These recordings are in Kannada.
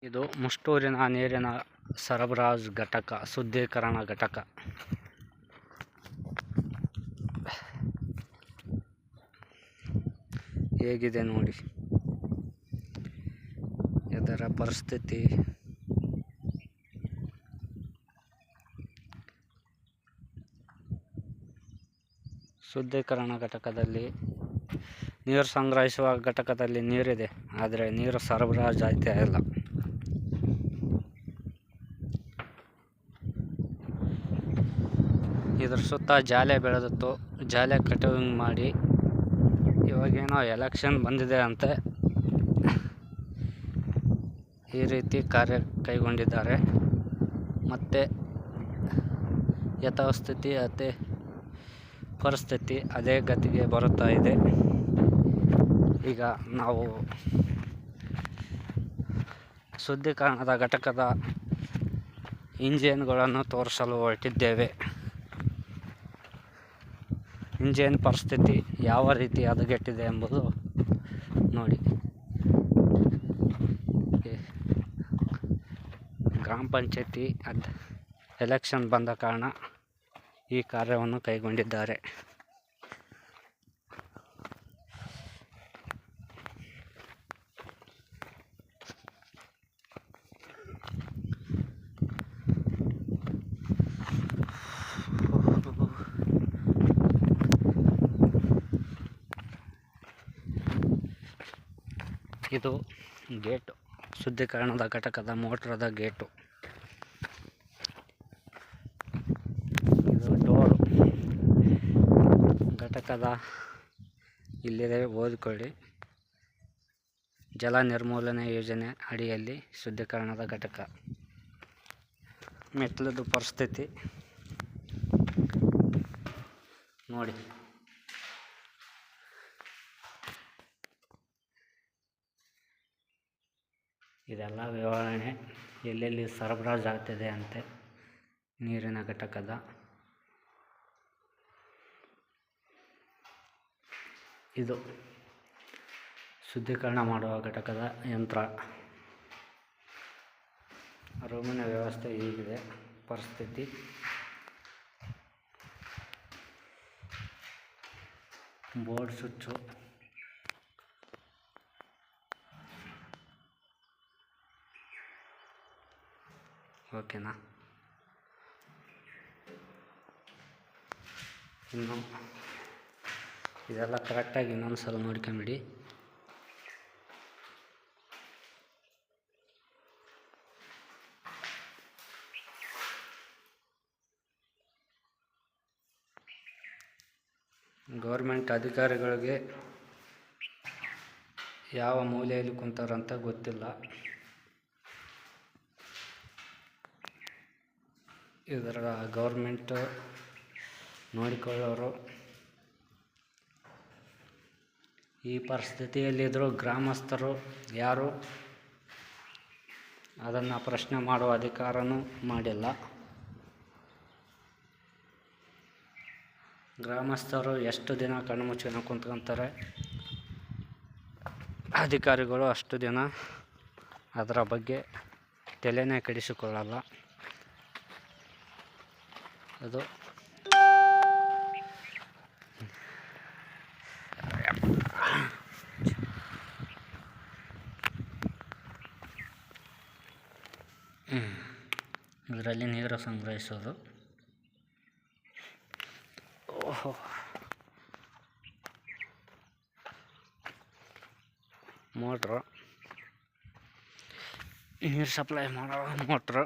ಇದು ಮುಷ್ಟೂರಿನ ನೀರಿನ ಸರಬರಾಜು ಘಟಕ, ಶುದ್ಧೀಕರಣ ಘಟಕ. ಹೇಗಿದೆ ನೋಡಿ ಇದರ ಪರಿಸ್ಥಿತಿ. ಶುದ್ಧೀಕರಣ ಘಟಕದಲ್ಲಿ ನೀರು ಸಂಗ್ರಹಿಸುವ ಘಟಕದಲ್ಲಿ ನೀರಿದೆ, ಆದರೆ ನೀರು ಸರಬರಾಜು ಆಗ್ತಾ ಇಲ್ಲ. ಇದ್ರ ಸುತ್ತ ಜಾಲೆ ಬೆಳೆದಿತ್ತು, ಜಾಲೆ ಕಟಿಂಗ್ ಮಾಡಿ ಇವಾಗೇನೋ ಎಲೆಕ್ಷನ್ ಬಂದಿದೆ ಅಂತೆ ಈ ರೀತಿ ಕಾರ್ಯ ಕೈಗೊಂಡಿದ್ದಾರೆ. ಮತ್ತೆ ಯಥಾಸ್ಥಿತಿ ಪರಿಸ್ಥಿತಿ ಅದೇ ಗತಿಗೆ ಬರುತ್ತಾ ಇದೆ. ಈಗ ನಾವು ಶುದ್ಧೀಕರಣದ ಘಟಕದ ಇಂಜಿನ್ಗಳನ್ನು ತೋರಿಸಲು ಹೊರಟಿದ್ದೇವೆ. ಇಂಜಿನ್ ಪರಿಸ್ಥಿತಿ ಯಾವ ರೀತಿ ಹದಗೆಟ್ಟಿದೆ ಎಂಬುದು ನೋಡಿ. ಗ್ರಾಮ ಪಂಚಾಯತಿ ಎಲೆಕ್ಷನ್ ಬಂದ ಕಾರಣ ಈ ಕಾರ್ಯವನ್ನು ಕೈಗೊಂಡಿದ್ದಾರೆ. ಇದು ಗೇಟು, ಶುದ್ಧೀಕರಣದ ಘಟಕದ ಮೋಟ್ರದ ಗೇಟು. ಇದು ಡೋರು ಘಟಕದ ಇಲ್ಲಿದೆ, ಓದಿಕೊಳ್ಳಿ. ಜಲ ನಿರ್ಮೂಲನೆ ಯೋಜನೆ ಅಡಿಯಲ್ಲಿ ಶುದ್ಧೀಕರಣದ ಘಟಕ. ಮೆಟ್ಲದು ಪರಿಸ್ಥಿತಿ ನೋಡಿ. ಇದೆಲ್ಲ ವಿವರಣೆ ಎಲ್ಲೆಲ್ಲಿ ಸರಬರಾಜು ಆಗ್ತಿದೆ ಅಂತೆ ನೀರಿನ ಘಟಕದ. ಇದು ಶುದ್ಧೀಕರಣ ಮಾಡುವ ಘಟಕದ ಯಂತ್ರ. ರೂಮಿನ ವ್ಯವಸ್ಥೆ ಹೀಗಿದೆ ಪರಿಸ್ಥಿತಿ. ಬೋರ್ಡ್ ಸ್ವಿಚ್ಚು, ಓಕೆನಾ. ಇನ್ನು ಇದೆಲ್ಲ ಕರೆಕ್ಟಾಗಿ ಇನ್ನೊಂದು ಸಲ ನೋಡ್ಕೊಂಬಿಡಿ. ಗೌರ್ಮೆಂಟ್ ಅಧಿಕಾರಿಗಳಿಗೆ ಯಾವ ಮೂಲೆಯಲ್ಲಿ ಕುಂತಾರಂತ ಗೊತ್ತಿಲ್ಲ. ಇದರ ಗೌರ್ಮೆಂಟ್ ನೋಡಿಕೊಳ್ಳೋರು ಈ ಪರಿಸ್ಥಿತಿಯಲ್ಲಿದ್ದರೂ ಗ್ರಾಮಸ್ಥರು ಯಾರು ಅದನ್ನು ಪ್ರಶ್ನೆ ಮಾಡುವ ಅಧಿಕಾರನೂ ಮಾಡಿಲ್ಲ. ಗ್ರಾಮಸ್ಥರು ಎಷ್ಟು ದಿನ ಕಣ್ಣು ಮುಚ್ಕೊಂಡು ಕುಂತ್ಕೊತಾರೆ, ಅಧಿಕಾರಿಗಳು ಅಷ್ಟು ದಿನ ಅದರ ಬಗ್ಗೆ ತಲೆನೇ ಕೆಡಿಸಿಕೊಳ್ಳಲ್ಲ. ಅದು ಇದರಲ್ಲಿ ನೀರು ಸಂಗ್ರಹಿಸೋದು. ಮೋಟ್ರು, ನೀರು ಸಪ್ಲೈ ಮಾಡೋ ಮೋಟ್ರು,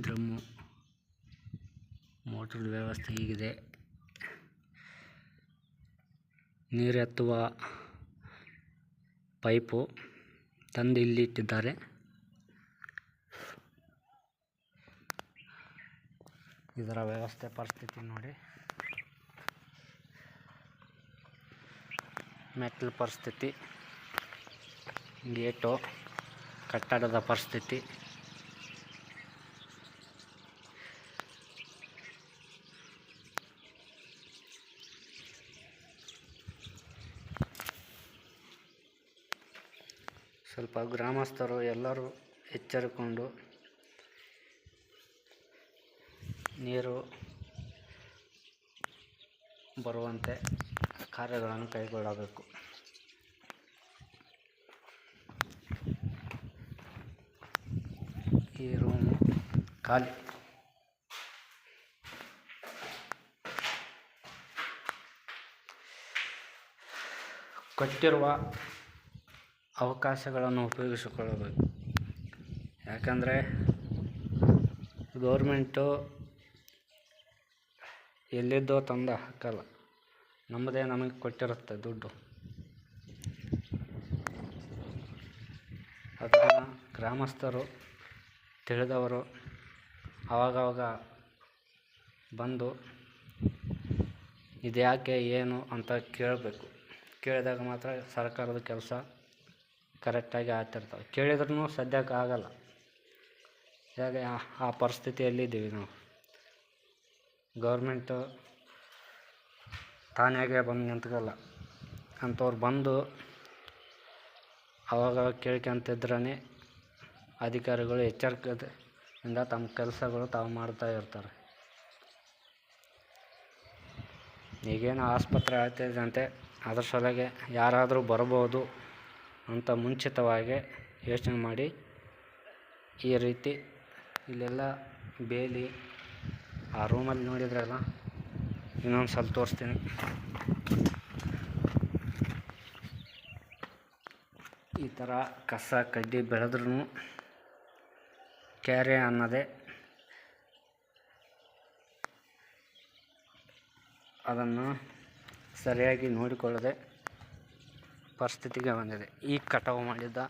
ಡ್ರಮ್ಮು. ಮೋಟ್ರ್ ವ್ಯವಸ್ಥೆ ಹೀಗಿದೆ. ನೀರೆತ್ತುವ ಪೈಪು ತಂದು ಇಲ್ಲಿ ಇಟ್ಟಿದ್ದಾರೆ. ಇದರ ವ್ಯವಸ್ಥೆ ಪರಿಸ್ಥಿತಿ ನೋಡಿ. ಮೆಟ್ಲು ಪರಿಸ್ಥಿತಿ, ಗೇಟು, ಕಟ್ಟಡದ ಪರಿಸ್ಥಿತಿ. ಸ್ವಲ್ಪ ಸ್ವಲ್ಪ ಗ್ರಾಮಸ್ಥರು ಎಲ್ಲರೂ ಎಚ್ಚರಿಕೊಂಡು ನೀರು ಬರುವಂತೆ ಕಾರ್ಯಗಳನ್ನು ಕೈಗೊಳ್ಳಬೇಕು. ಈ ರೂಮು ಖಾಲಿ. ಕೊಟ್ಟಿರುವ ಅವಕಾಶಗಳನ್ನು ಉಪಯೋಗಿಸಿಕೊಳ್ಳಬೇಕು. ಯಾಕಂದರೆ ಗೌರ್ಮೆಂಟು ಎಲ್ಲಿದ್ದೋ ತಂದು ಹಾಕಲ್ಲ, ನಮ್ಮದೇ ನಮಗೆ ಕೊಟ್ಟಿರುತ್ತೆ ದುಡ್ಡು. ಅದನ್ನು ಗ್ರಾಮಸ್ಥರು ತಿಳಿದವರು ಆವಾಗವಾಗ ಬಂದು ಇದ್ಯಾಕೆ ಏನು ಅಂತ ಕೇಳಬೇಕು. ಕೇಳಿದಾಗ ಮಾತ್ರ ಸರ್ಕಾರದ ಕೆಲಸ ಕರೆಕ್ಟಾಗಿ ಆಗ್ತಿರ್ತವೆ. ಕೇಳಿದ್ರೂ ಸದ್ಯಕ್ಕೆ ಆಗಲ್ಲ. ಹೇಗೆ ಆ ಪರಿಸ್ಥಿತಿಯಲ್ಲಿದ್ದೀವಿ ನಾವು. ಗೌರ್ಮೆಂಟು ತಾನಾಗೆ ಬಂದು ನಿಂತ್ಕೊಳ್ಳಲ್ಲ. ಅಂಥವ್ರು ಬಂದು ಅವಾಗ ಕೇಳ್ಕೊಂತಿದ್ರೇ ಅಧಿಕಾರಿಗಳು ಎಚ್ಚರಿಕೆಯಿಂದ ತಮ್ಮ ಕೆಲಸಗಳು ತಾವು ಮಾಡ್ತಾ ಇರ್ತಾರೆ. ಈಗೇನು ಆಸ್ಪತ್ರೆ ಆಗ್ತಿದಂತೆ, ಅದ್ರ ಸಲುವಾಗಿ ಯಾರಾದರೂ ಬರ್ಬೋದು ಅಂತ ಮುಂಚಿತವಾಗಿ ಯೋಚನೆ ಮಾಡಿ ಈ ರೀತಿ ಇಲ್ಲೆಲ್ಲ ಬೇಲಿ, ಆ ರೂಮಲ್ಲಿ ನೋಡಿದ್ರಲ್ಲ, ಇನ್ನೊಂದು ಸ್ವಲ್ಪ ತೋರಿಸ್ತೀನಿ. ಈ ಥರ ಕಸ ಕಡ್ಡಿ ಬೆಳೆದ್ರೂ ಕ್ಯಾರೆ ಅನ್ನೋದೇ ಅದನ್ನು ಸರಿಯಾಗಿ ನೋಡಿಕೊಳ್ಳದೆ ಪರಿಸ್ಥಿತಿಗೆ ಬಂದಿದೆ. ಈಗ ಕಟಾವು ಮಾಡಿದ್ದ